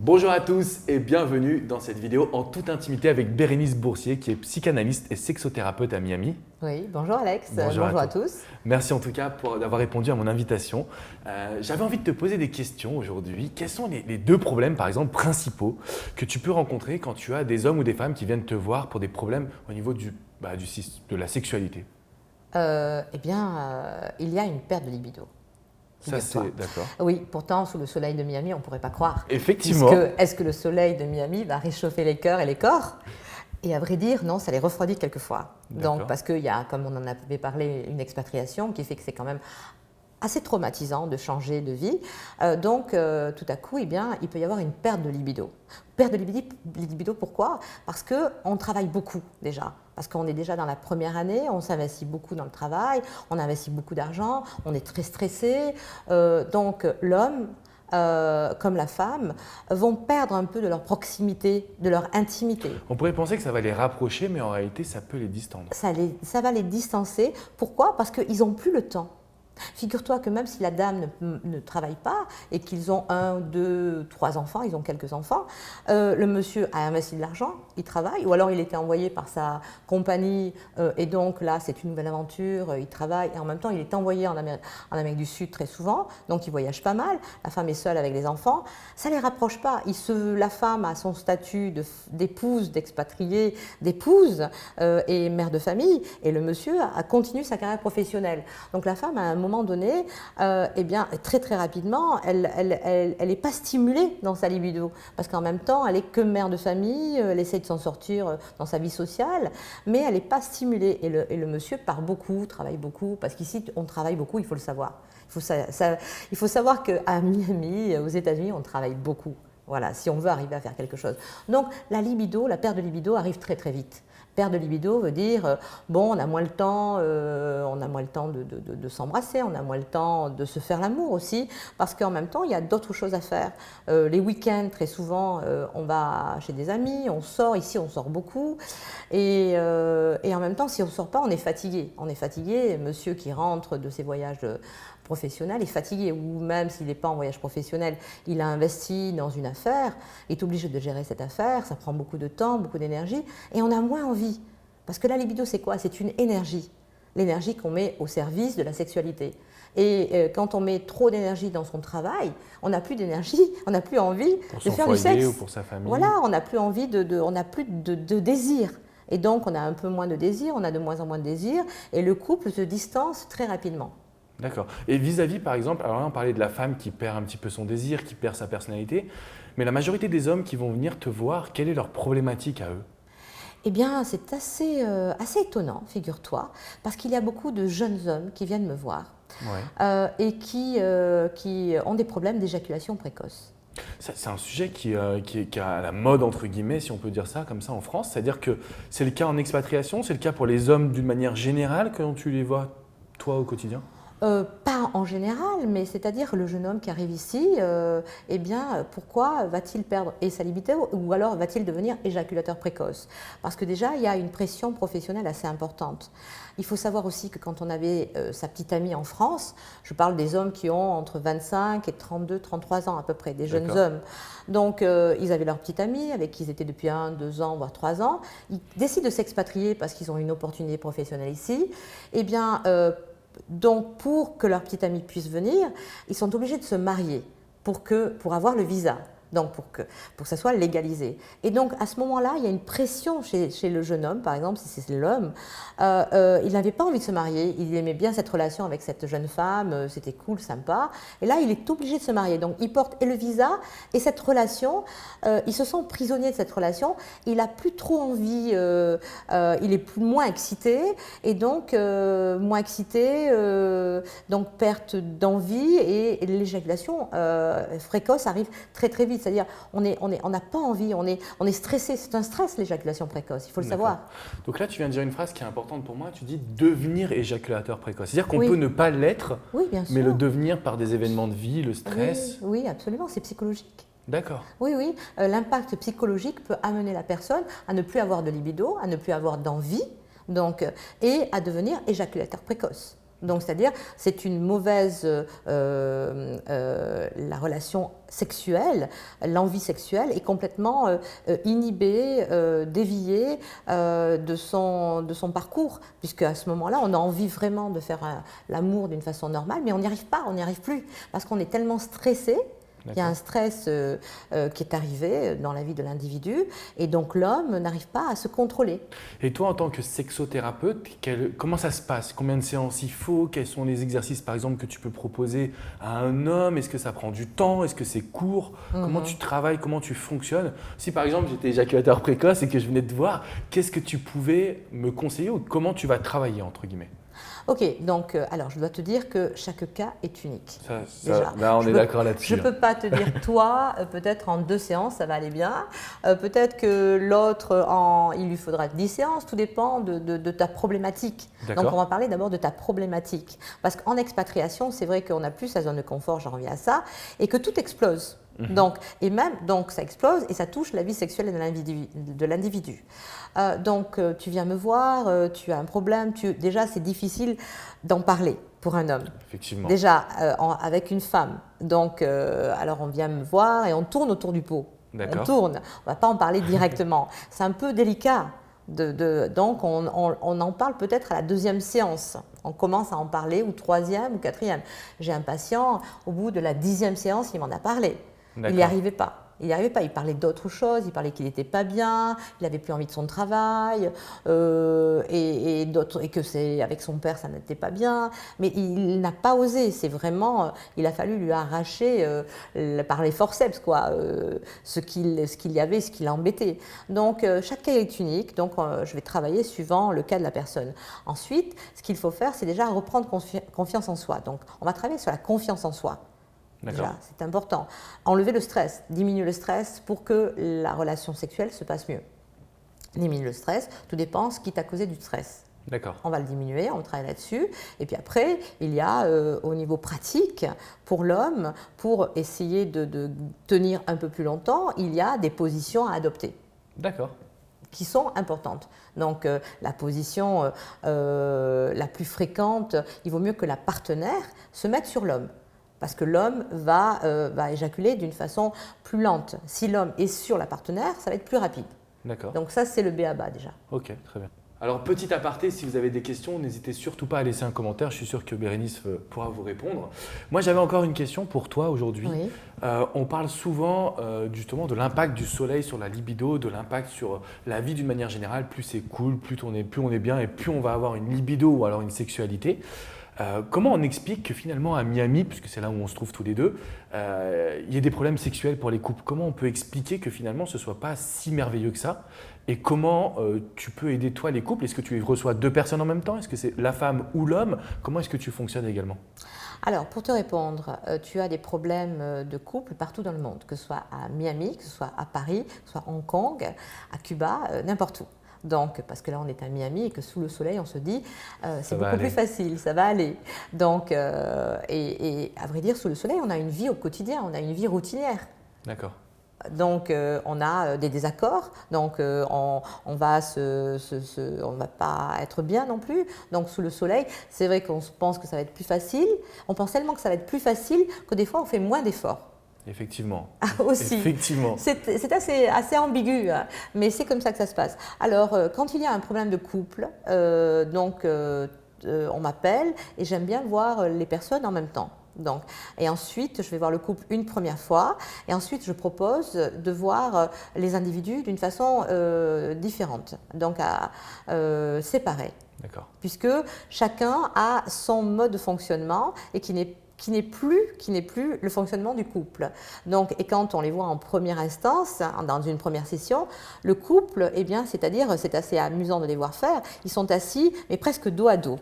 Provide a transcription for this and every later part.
Bonjour à tous et bienvenue dans cette vidéo en toute intimité avec Bérénice Boursier qui est psychanalyste et sexothérapeute à Miami. Oui, bonjour Alex, Bonjour à toi. tous. Merci en tout cas d'avoir répondu à mon invitation. J'avais envie de te poser des questions aujourd'hui. Quels sont les deux problèmes par exemple principaux que tu peux rencontrer quand tu as des hommes ou des femmes qui viennent te voir pour des problèmes au niveau de la sexualité? Il y a une perte de libido. Ça Figure-toi. c'est d'accord. Oui, pourtant, sous le soleil de Miami, on ne pourrait pas croire. Effectivement. Est-ce que le soleil de Miami va réchauffer les cœurs et les corps? Et à vrai dire, non, ça les refroidit quelquefois. D'accord. Donc, parce qu'il y a, comme on en avait parlé, une expatriation qui fait que c'est quand même assez traumatisant de changer de vie. Tout à coup, il peut y avoir une perte de libido. Perte de libido, pourquoi? Parce qu'on travaille beaucoup déjà. Parce qu'on est déjà dans la première année, on s'investit beaucoup dans le travail, on investit beaucoup d'argent, on est très stressé. L'homme, comme la femme, vont perdre un peu de leur proximité, de leur intimité. On pourrait penser que ça va les rapprocher, mais en réalité ça peut les distendre. Ça va les distancer. Pourquoi? Parce qu'ils n'ont plus le temps. Figure-toi que même si la dame ne travaille pas et qu'ils ont 1, 2, 3 enfants, ils ont quelques enfants, le monsieur a investi de l'argent, il travaille, ou alors il était envoyé par sa compagnie et donc là c'est une nouvelle aventure, il travaille et en même temps il est envoyé en Amérique du Sud très souvent, donc il voyage pas mal, la femme est seule avec les enfants, ça ne les rapproche pas. La femme a son statut d'épouse, d'expatriée, d'épouse et mère de famille et le monsieur a continué sa carrière professionnelle. Donc la femme à un moment donné, très très rapidement, elle n'est pas stimulée dans sa libido parce qu'en même temps, elle est que mère de famille, elle essaie de s'en sortir dans sa vie sociale, mais elle n'est pas stimulée. Et le monsieur part beaucoup, travaille beaucoup, parce qu'ici, on travaille beaucoup, il faut le savoir. Il faut savoir qu'à Miami, aux États-Unis, on travaille beaucoup. Voilà, si on veut arriver à faire quelque chose. Donc la perte de libido arrive très très vite. Perte de libido veut dire, on a moins le temps, de s'embrasser, on a moins le temps de se faire l'amour aussi, parce qu'en même temps, il y a d'autres choses à faire. Les week-ends, très souvent, on va chez des amis, on sort, ici on sort beaucoup, et en même temps, si on ne sort pas, on est fatigué. On est fatigué, monsieur qui rentre de ses voyages professionnel est fatigué, ou même s'il n'est pas en voyage professionnel, il a investi dans une affaire, il est obligé de gérer cette affaire, ça prend beaucoup de temps, beaucoup d'énergie, et on a moins envie. Parce que la libido, c'est quoi? C'est une énergie, l'énergie qu'on met au service de la sexualité. Et quand on met trop d'énergie dans son travail, on n'a plus d'énergie, on n'a plus envie de faire du sexe. Ou pour sa famille. Voilà, on n'a plus envie on n'a plus de désir. Et donc on a un peu moins de désir, on a de moins en moins de désir, et le couple se distance très rapidement. D'accord. Et vis-à-vis, par exemple, alors là, on parlait de la femme qui perd un petit peu son désir, qui perd sa personnalité, mais la majorité des hommes qui vont venir te voir, quelle est leur problématique à eux? Eh bien, c'est assez étonnant, figure-toi, parce qu'il y a beaucoup de jeunes hommes qui viennent me voir et qui ont des problèmes d'éjaculation précoce. C'est un sujet qui est à la mode, entre guillemets, si on peut dire ça, comme ça, en France. C'est-à-dire que c'est le cas en expatriation, c'est le cas pour les hommes d'une manière générale, quand tu les vois, toi, au quotidien? Pas en général, mais c'est-à-dire le jeune homme qui arrive ici, pourquoi va-t-il perdre sa libido ou alors va-t-il devenir éjaculateur précoce? Parce que déjà, il y a une pression professionnelle assez importante. Il faut savoir aussi que quand on avait sa petite amie en France, je parle des hommes qui ont entre 25 et 32, 33 ans à peu près, des jeunes hommes. Donc, ils avaient leur petite amie avec qui ils étaient depuis 1, 2 ans, voire 3 ans. Ils décident de s'expatrier parce qu'ils ont une opportunité professionnelle ici. Donc, pour que leur petite amie puisse venir, ils sont obligés de se marier pour avoir le visa, donc pour que ça soit légalisé. Et donc, à ce moment-là, il y a une pression chez le jeune homme, par exemple, si c'est l'homme. Il n'avait pas envie de se marier, il aimait bien cette relation avec cette jeune femme, c'était cool, sympa. Et là, il est obligé de se marier. Donc, il porte et le visa et cette relation. Il se sent prisonnier de cette relation. Il n'a plus trop envie, il est moins excité. Et donc, donc perte d'envie et l'éjaculation précoce arrive très très vite. C'est-à-dire, on n'a pas envie, on est stressé. C'est un stress, l'éjaculation précoce, il faut le savoir. Donc là, tu viens de dire une phrase qui est importante pour moi. Tu dis devenir éjaculateur précoce. C'est-à-dire qu'on peut ne pas l'être, mais le devenir par des événements de vie, le stress. Oui, absolument, c'est psychologique. D'accord. Oui. L'impact psychologique peut amener la personne à ne plus avoir de libido, à ne plus avoir d'envie, et à devenir éjaculateur précoce. Donc, c'est-à-dire, c'est une mauvaise, la relation sexuelle, l'envie sexuelle est complètement inhibée, déviée de son parcours, puisque à ce moment-là, on a envie vraiment de faire l'amour d'une façon normale, mais on n'y arrive pas, on n'y arrive plus, parce qu'on est tellement stressé. Il y a un stress qui est arrivé dans la vie de l'individu et donc l'homme n'arrive pas à se contrôler. Et toi, en tant que sexothérapeute, comment ça se passe? Combien de séances il faut? Quels sont les exercices, par exemple, que tu peux proposer à un homme? Est-ce que ça prend du temps? Est-ce que c'est court? Comment tu travailles? Comment tu fonctionnes? Si, par exemple, j'étais éjaculateur précoce et que je venais te voir, qu'est-ce que tu pouvais me conseiller ou comment tu vas travailler, entre guillemets? Ok, donc alors je dois te dire que chaque cas est unique. Là, on est d'accord là-dessus. Je ne peux pas te dire, toi, peut-être en 2 séances, ça va aller bien. Peut-être que l'autre, il lui faudra 10 séances, tout dépend de ta problématique. Donc on va parler d'abord de ta problématique. Parce qu'en expatriation, c'est vrai qu'on n'a plus sa zone de confort, j'en reviens à ça, et que tout explose. Donc ça explose et ça touche la vie sexuelle de l'individu. Donc tu viens me voir, tu as un problème, déjà c'est difficile d'en parler pour un homme. Effectivement. Déjà avec une femme. Donc alors on vient me voir et on tourne autour du pot. On tourne, on ne va pas en parler directement. C'est un peu délicat. Donc on en parle peut-être à la 2e séance. On commence à en parler, ou 3e ou 4e. J'ai un patient, au bout de la 10e séance, il m'en a parlé. Il n'y arrivait pas. Il parlait d'autres choses, il parlait qu'il n'était pas bien, il n'avait plus envie de son travail, et que avec son père ça n'était pas bien, mais il n'a pas osé. C'est vraiment, il a fallu lui arracher par les forceps ce qu'il y avait, ce qui l'embêtait. Donc chaque cas est unique, donc je vais travailler suivant le cas de la personne. Ensuite, ce qu'il faut faire, c'est déjà reprendre confiance en soi. Donc on va travailler sur la confiance en soi. Déjà, c'est important. Enlever le stress, diminuer le stress pour que la relation sexuelle se passe mieux. Diminuer le stress, tout dépend ce qui t'a causé du stress. On va le diminuer, on travaille là-dessus. Et puis après, il y a au niveau pratique, pour l'homme, pour essayer de tenir un peu plus longtemps, il y a des positions à adopter. Qui sont importantes. Donc la position la plus fréquente, il vaut mieux que la partenaire se mette sur l'homme. Parce que l'homme va éjaculer d'une façon plus lente. Si l'homme est sur la partenaire, ça va être plus rapide. Donc ça, c'est le b.a.-ba déjà. Ok, très bien. Alors, petit aparté, si vous avez des questions, n'hésitez surtout pas à laisser un commentaire. Je suis sûr que Bérénice pourra vous répondre. Moi, j'avais encore une question pour toi aujourd'hui. Oui. On parle souvent justement de l'impact du soleil sur la libido, de l'impact sur la vie d'une manière générale. Plus c'est cool, plus on est bien et plus on va avoir une libido ou alors une sexualité. Comment on explique que finalement à Miami, puisque c'est là où on se trouve tous les deux, il y ait des problèmes sexuels pour les couples? Comment on peut expliquer que finalement ce ne soit pas si merveilleux que ça? Et comment tu peux aider toi les couples? Est-ce que tu reçois 2 personnes en même temps? Est-ce que c'est la femme ou l'homme? Comment est-ce que tu fonctionnes également? Alors, pour te répondre, tu as des problèmes de couple partout dans le monde, que ce soit à Miami, que ce soit à Paris, que ce soit à Hong Kong, à Cuba, n'importe où. Donc, parce que là, on est à Miami et que sous le soleil, on se dit, c'est beaucoup plus facile, ça va aller. Donc, et à vrai dire, sous le soleil, on a une vie au quotidien, on a une vie routinière. Donc, on a des désaccords, donc on va pas être bien non plus. Donc, sous le soleil, c'est vrai qu'on pense que ça va être plus facile. On pense tellement que ça va être plus facile que des fois, on fait moins d'efforts. Effectivement. Aussi. Effectivement. C'est assez ambigu, mais c'est comme ça que ça se passe. Alors, quand il y a un problème de couple, on m'appelle et j'aime bien voir les personnes en même temps. Donc, et ensuite, je vais voir le couple une première fois et ensuite, je propose de voir les individus d'une façon différente, donc séparée. Puisque chacun a son mode de fonctionnement et qui n'est plus le fonctionnement du couple. Donc, et quand on les voit en première instance, dans une première session, le couple, c'est-à-dire, c'est assez amusant de les voir faire, ils sont assis, mais presque dos à dos.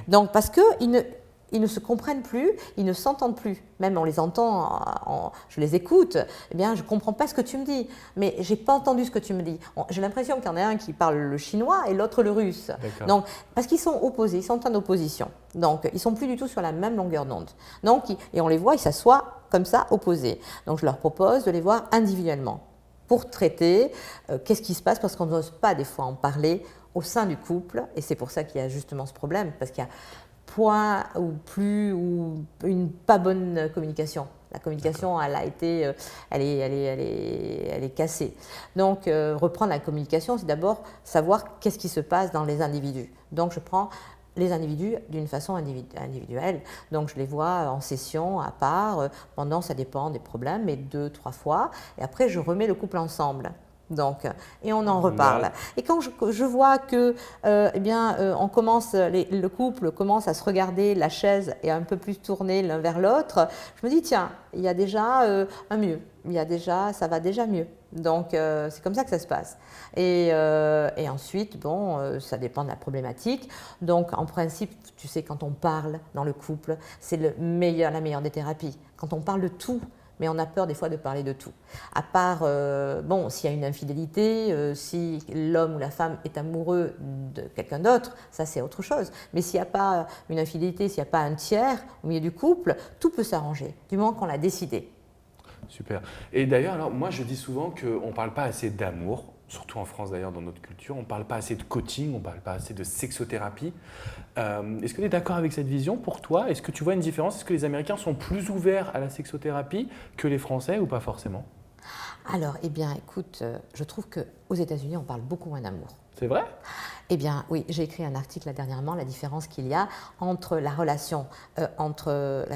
Donc, parce qu'ils ne se comprennent plus, ils ne s'entendent plus. Même on les entend, je les écoute, je ne comprends pas ce que tu me dis, mais je n'ai pas entendu ce que tu me dis. J'ai l'impression qu'il y en a un qui parle le chinois et l'autre le russe. Donc, parce qu'ils sont opposés, ils sont en opposition. Donc, ils ne sont plus du tout sur la même longueur d'onde. Donc, et on les voit, ils s'assoient comme ça, opposés. Donc, je leur propose de les voir individuellement pour traiter qu'est-ce qui se passe, parce qu'on n'ose pas des fois en parler au sein du couple, et c'est pour ça qu'il y a justement ce problème, parce qu'il y a point ou plus ou une pas bonne communication. La communication, elle est cassée. Donc, reprendre la communication, c'est d'abord savoir qu'est-ce qui se passe dans les individus. Donc, je prends les individus d'une façon individuelle. Donc, je les vois en session, à part, pendant, ça dépend des problèmes, mais 2-3 fois. Et après, je remets le couple ensemble. Donc, et on en reparle. Et quand je vois que le couple commence à se regarder, la chaise est un peu plus tournée l'un vers l'autre, je me dis tiens, il y a déjà un mieux, ça va déjà mieux. Donc c'est comme ça que ça se passe. Et ensuite, bon, ça dépend de la problématique. Donc en principe, tu sais, quand on parle dans le couple, c'est la meilleure des thérapies. Quand on parle de tout. Mais on a peur des fois de parler de tout. À part, s'il y a une infidélité, si l'homme ou la femme est amoureux de quelqu'un d'autre, ça c'est autre chose. Mais s'il n'y a pas une infidélité, s'il n'y a pas un tiers au milieu du couple, tout peut s'arranger, du moment qu'on l'a décidé. Super. Et d'ailleurs, alors, moi je dis souvent qu'on ne parle pas assez d'amour, surtout en France d'ailleurs dans notre culture, on ne parle pas assez de coaching, on ne parle pas assez de sexothérapie. Est-ce que tu es d'accord avec cette vision pour toi? Est-ce que tu vois une différence? Est-ce que les Américains sont plus ouverts à la sexothérapie que les Français ou pas forcément? Alors, eh bien, écoute, je trouve qu'aux États-Unis, on parle beaucoup moins d'amour. C'est vrai? Eh bien, oui, j'ai écrit un article là dernièrement, la différence qu'il y a entre la relation entre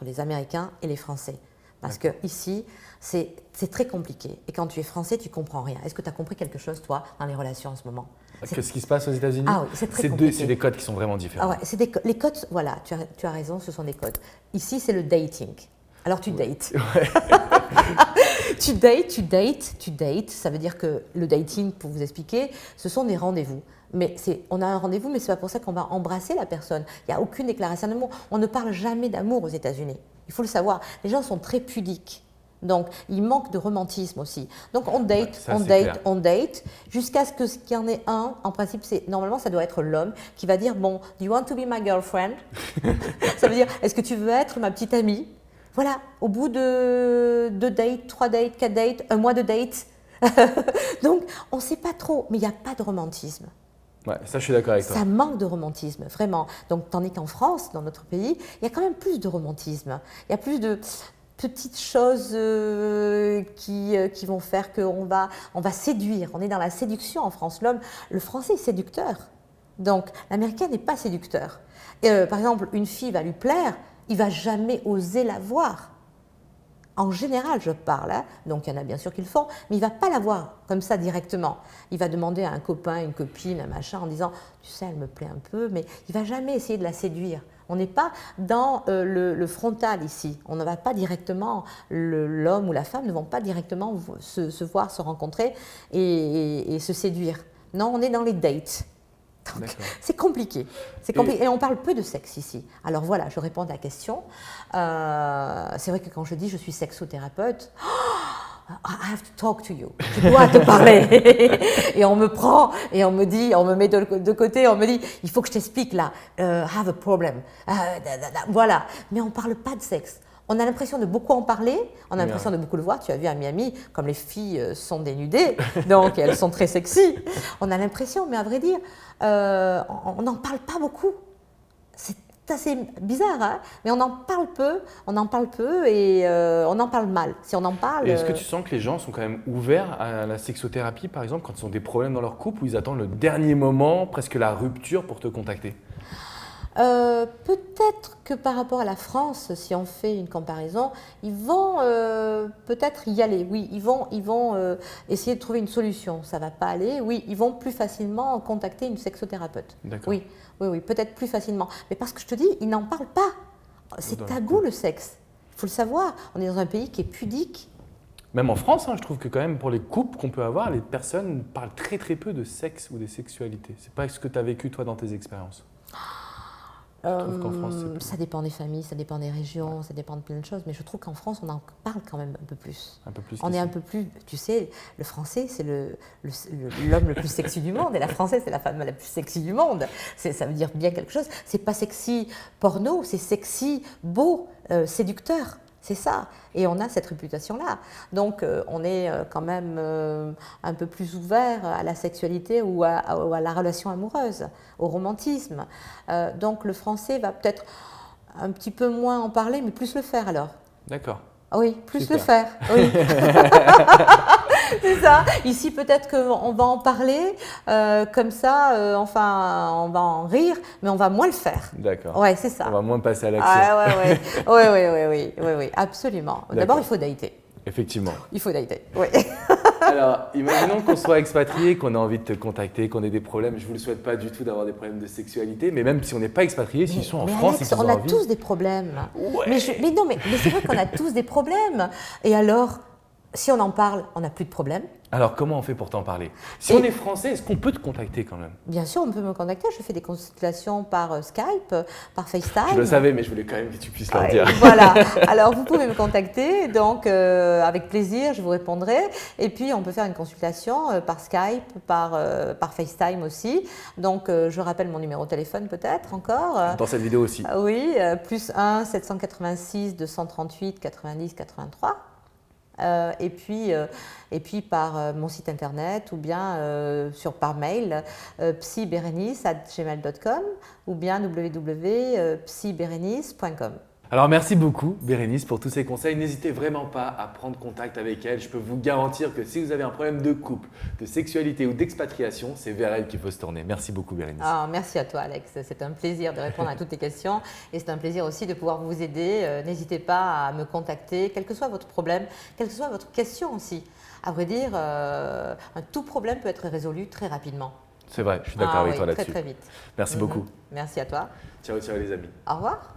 les Américains et les Français. Parce que ici, c'est très compliqué. Et quand tu es français, tu ne comprends rien. Est-ce que tu as compris quelque chose, toi, dans les relations en ce moment? Qu'est-ce qui se passe aux États-Unis? Ah oui, c'est très compliqué. C'est des codes qui sont vraiment différents. Ah ouais, les codes, voilà, tu as raison, ce sont des codes. Ici, c'est le dating. Alors, tu dates. Ouais. tu dates. Ça veut dire que le dating, pour vous expliquer, ce sont des rendez-vous. Mais on a un rendez-vous, mais ce n'est pas pour ça qu'on va embrasser la personne. Il n'y a aucune déclaration d'amour. On ne parle jamais d'amour aux États-Unis. Il faut le savoir. Les gens sont très pudiques. Donc, il manque de romantisme aussi. Donc, on date, jusqu'à ce qu'il y en ait un. En principe, normalement, ça doit être l'homme qui va dire, bon, do you want to be my girlfriend? Ça veut dire, est-ce que tu veux être ma petite amie? Voilà, au bout de 2 dates, 3 dates, 4 dates, un mois de date. Donc, on ne sait pas trop, mais il n'y a pas de romantisme. Ouais, ça, je suis d'accord avec toi. Ça manque de romantisme, vraiment. Donc, tandis qu'en France, dans notre pays, il y a quand même plus de romantisme. Il y a plus de petites choses qui vont faire qu'on va séduire. On est dans la séduction en France. Le français est séducteur. Donc, l'américain n'est pas séducteur. Par exemple, une fille va lui plaire, il ne va jamais oser la voir. En général, je parle, hein. Donc il y en a bien sûr qui le font, mais il ne va pas la voir comme ça directement. Il va demander à un copain, une copine, un machin, en disant « tu sais, elle me plaît un peu », mais il ne va jamais essayer de la séduire. On n'est pas dans le frontal ici. On ne va pas directement, l'homme ou la femme ne vont pas directement se voir, se rencontrer et se séduire. Non, on est dans les dates. C'est compliqué. Et on parle peu de sexe ici. Alors voilà, je réponds à la question. C'est vrai que quand je dis je suis sexothérapeute, I have to talk to you. Je dois te parler. Et on me prend et on me met de côté, on me dit il faut que je t'explique là, have a problem. Voilà. Mais on ne parle pas de sexe. On a l'impression de beaucoup en parler, on a l'impression de beaucoup le voir. Tu as vu à Miami, comme les filles sont dénudées, donc elles sont très sexy. On a l'impression, mais à vrai dire, on n'en parle pas beaucoup. C'est assez bizarre, hein, mais on en parle peu et on en parle mal. Si on en parle. Et est-ce que tu sens que les gens sont quand même ouverts à la sexothérapie, par exemple, quand ils ont des problèmes dans leur couple, ou ils attendent le dernier moment, presque la rupture, pour te contacter? Peut-être que par rapport à la France, si on fait une comparaison, ils vont peut-être y aller. Oui, ils vont essayer de trouver une solution. Ça ne va pas aller. Oui, ils vont plus facilement contacter une sexothérapeute. D'accord. Oui, peut-être plus facilement. Mais parce que je te dis, ils n'en parlent pas. C'est tabou le sexe. Il faut le savoir. On est dans un pays qui est pudique. Même en France, hein, je trouve que quand même pour les couples qu'on peut avoir, les personnes parlent très très peu de sexe ou de sexualité. C'est pas ce que tu as vécu toi dans tes expériences? Je trouve qu'en France, ça dépend des familles, ça dépend des régions, ça dépend de plein de choses, mais je trouve qu'en France, on en parle quand même un peu plus. Un peu plus. On est un peu plus, tu sais, le français, c'est l'homme le plus sexy du monde, et la française, c'est la femme la plus sexy du monde. Ça veut dire bien quelque chose. C'est pas sexy porno, c'est sexy, beau, séducteur. C'est ça. Et on a cette réputation-là. Donc, on est quand même un peu plus ouvert à la sexualité ou à la relation amoureuse, au romantisme. Donc, le français va peut-être un petit peu moins en parler, mais plus le faire alors. D'accord. Oui, plus Super. le faire. Oui. C'est ça. Ici, peut-être qu'on va en parler comme ça, enfin, on va en rire, mais on va moins le faire. D'accord. Ouais, c'est ça. On va moins passer à l'action. Ah, oui, absolument. D'abord, D'accord. il faut dater. Effectivement. Il faut dater, oui. Alors, imaginons qu'on soit expatrié, qu'on a envie de te contacter, qu'on ait des problèmes. Je ne vous le souhaite pas du tout d'avoir des problèmes de sexualité, mais même si on n'est pas expatrié, s'ils sont en France Alex, et qu'ils on ont a envie… tous des problèmes. Ouais. Mais non, mais c'est vrai qu'on a tous des problèmes. Et alors, si on en parle, on n'a plus de problème. Alors, comment on fait pour t'en parler? Si on est français, est-ce qu'on peut te contacter quand même? Bien sûr, on peut me contacter. Je fais des consultations par Skype, par FaceTime. Je le savais, mais je voulais quand même que tu puisses leur Ouais, dire. Voilà. Alors, vous pouvez me contacter. Donc, avec plaisir, je vous répondrai. Et puis, on peut faire une consultation par Skype, par FaceTime aussi. Donc, je rappelle mon numéro de téléphone peut-être encore. Dans cette vidéo aussi. Oui, plus 1 786 238 90 83. Et puis par mon site internet ou bien par mail psyberenice@gmail.com ou bien www.psyberenice.com. Alors merci beaucoup Bérénice pour tous ces conseils. N'hésitez vraiment pas à prendre contact avec elle. Je peux vous garantir que si vous avez un problème de couple, de sexualité ou d'expatriation, c'est vers elle qu'il faut se tourner. Merci beaucoup Bérénice. Ah, merci à toi Alex, c'est un plaisir de répondre à toutes tes questions et c'est un plaisir aussi de pouvoir vous aider. N'hésitez pas à me contacter, quel que soit votre problème, quelle que soit votre question aussi. À vrai dire, tout problème peut être résolu très rapidement. C'est vrai, je suis d'accord avec toi là-dessus. Très très vite. Merci beaucoup. Merci à toi. Ciao, ciao les amis. Au revoir.